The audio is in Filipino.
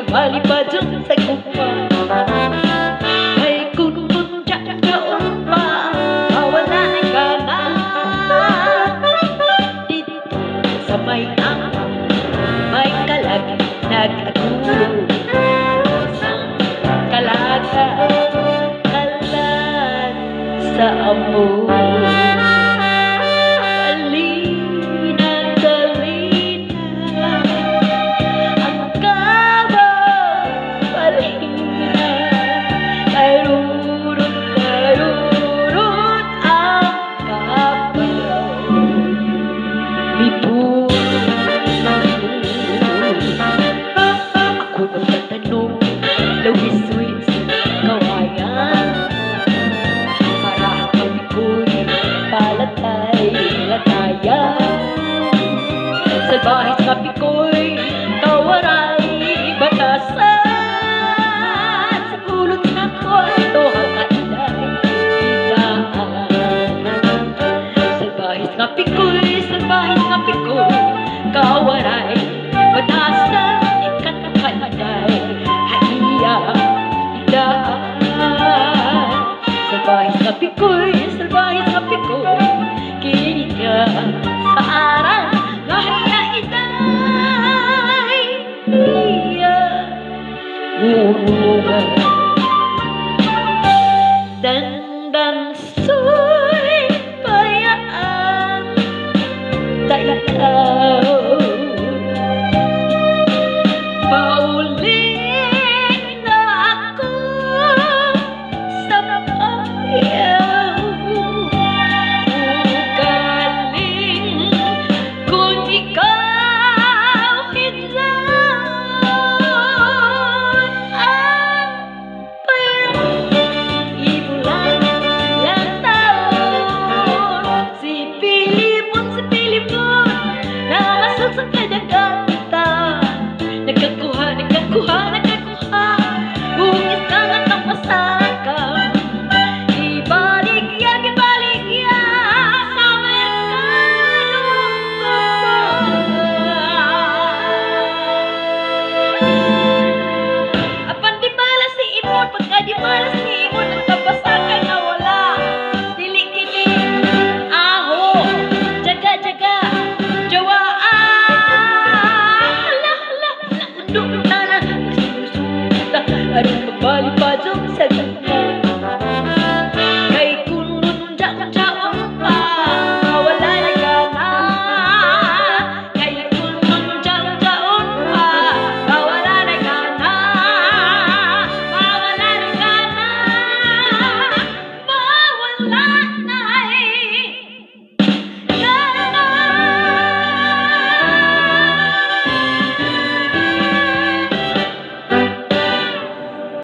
Magmalipad sa gupa ay kunutya kaon pa mawalan ka na dito sa may kalag nag-agulo isang kalaga kalan sa amo. Lawis-wis kawayan para kami ko'y palatay-latayan. Salbahis nga piko'y kawaray batasan sa kulot na kwarto hanggang idaan. Salbahis nga piko'y kawaray batasan ikatakanday Salbahis nga piko'y kinig ka sa aral ngahaya itay iya urugan